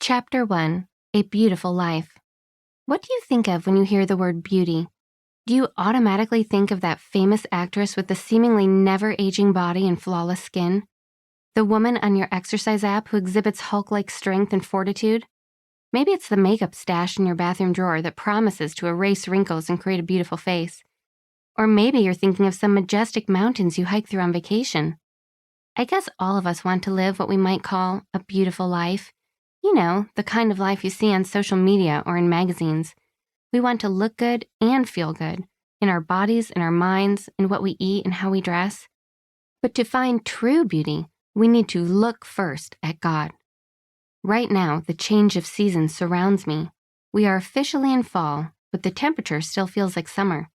Chapter 1: A Beautiful Life. What do you think of when you hear the word beauty? Do you automatically think of that famous actress with the seemingly never-aging body and flawless skin? The woman on your exercise app who exhibits Hulk-like strength and fortitude? Maybe it's the makeup stash in your bathroom drawer that promises to erase wrinkles and create a beautiful face. Or maybe you're thinking of some majestic mountains you hike through on vacation. I guess all of us want to live what we might call a beautiful life. You know, the kind of life you see on social media or in magazines. We want to look good and feel good, in our bodies, in our minds, in what we eat and how we dress. But to find true beauty, we need to look first at God. Right now, the change of seasons surrounds me. We are officially in fall, but the temperature still feels like summer.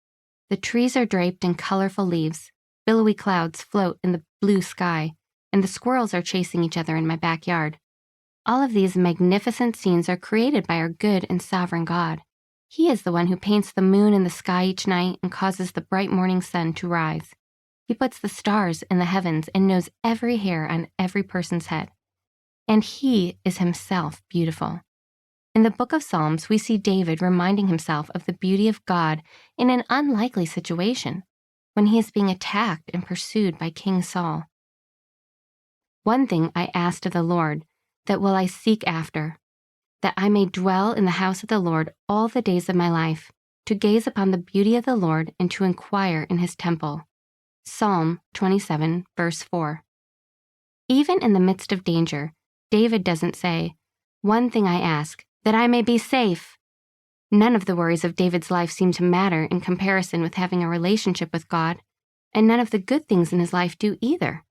The trees are draped in colorful leaves, billowy clouds float in the blue sky, and the squirrels are chasing each other in my backyard. All of these magnificent scenes are created by our good and sovereign God. He is the one who paints the moon in the sky each night and causes the bright morning sun to rise. He puts the stars in the heavens and knows every hair on every person's head. And he is himself beautiful. In the book of Psalms, we see David reminding himself of the beauty of God in an unlikely situation, when he is being attacked and pursued by King Saul. One thing I asked of the Lord, that will I seek after, that I may dwell in the house of the Lord all the days of my life, to gaze upon the beauty of the Lord and to inquire in his temple. Psalm 27, verse 4. Even in the midst of danger, David doesn't say, "One thing I ask, that I may be safe." None of the worries of David's life seem to matter in comparison with having a relationship with God, and none of the good things in his life do either.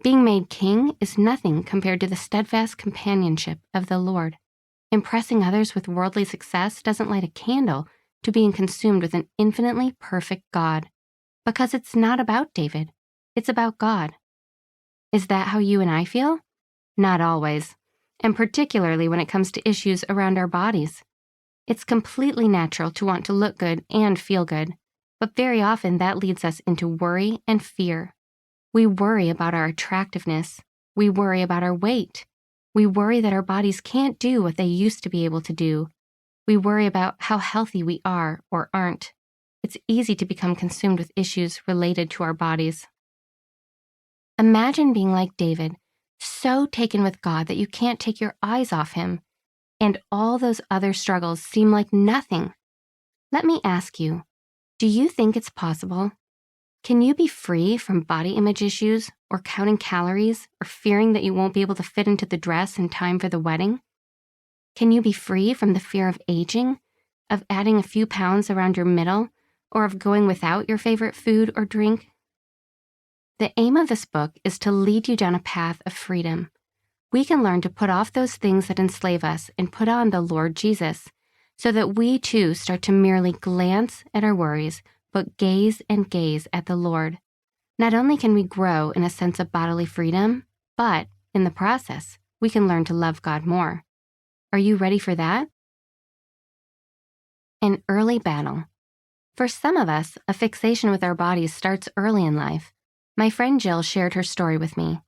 Being made king is nothing compared to the steadfast companionship of the Lord. Impressing others with worldly success doesn't light a candle to being consumed with an infinitely perfect God, because it's not about David, it's about God. Is that how you and I feel? Not always, and particularly when it comes to issues around our bodies. It's completely natural to want to look good and feel good, but very often that leads us into worry and fear. We worry about our attractiveness. We worry about our weight. We worry that our bodies can't do what they used to be able to do. We worry about how healthy we are or aren't. It's easy to become consumed with issues related to our bodies. Imagine being like David, so taken with God that you can't take your eyes off him, and all those other struggles seem like nothing. Let me ask you, do you think it's possible? Can you be free from body image issues, or counting calories, or fearing that you won't be able to fit into the dress in time for the wedding? Can you be free from the fear of aging, of adding a few pounds around your middle, or of going without your favorite food or drink? The aim of this book is to lead you down a path of freedom. We can learn to put off those things that enslave us and put on the Lord Jesus, so that we too start to merely glance at our worries, but gaze and gaze at the Lord. Not only can we grow in a sense of bodily freedom, but in the process, we can learn to love God more. Are you ready for that? An early battle. For some of us, a fixation with our bodies starts early in life. My friend Jill shared her story with me.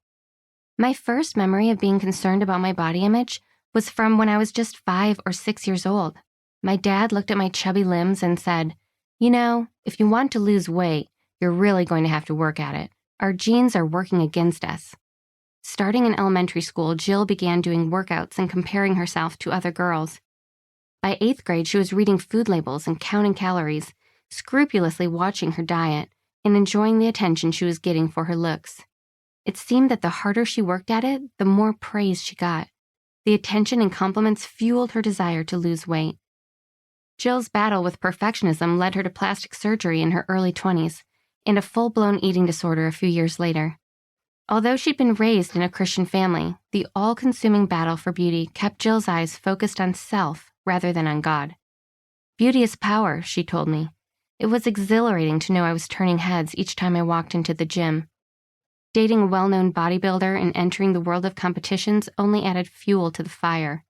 My first memory of being concerned about my body image was from when I was just 5 or 6 years old. My dad looked at my chubby limbs and said, "You know, if you want to lose weight, you're really going to have to work at it. Our genes are working against us." Starting in elementary school, Jill began doing workouts and comparing herself to other girls. By 8th grade, she was reading food labels and counting calories, scrupulously watching her diet, and enjoying the attention she was getting for her looks. It seemed that the harder she worked at it, the more praise she got. The attention and compliments fueled her desire to lose weight. Jill's battle with perfectionism led her to plastic surgery in her early 20s and a full-blown eating disorder a few years later. Although she'd been raised in a Christian family, the all-consuming battle for beauty kept Jill's eyes focused on self rather than on God. "Beauty is power," she told me. It was exhilarating to know I was turning heads each time I walked into the gym. Dating a well-known bodybuilder and entering the world of competitions only added fuel to the fire.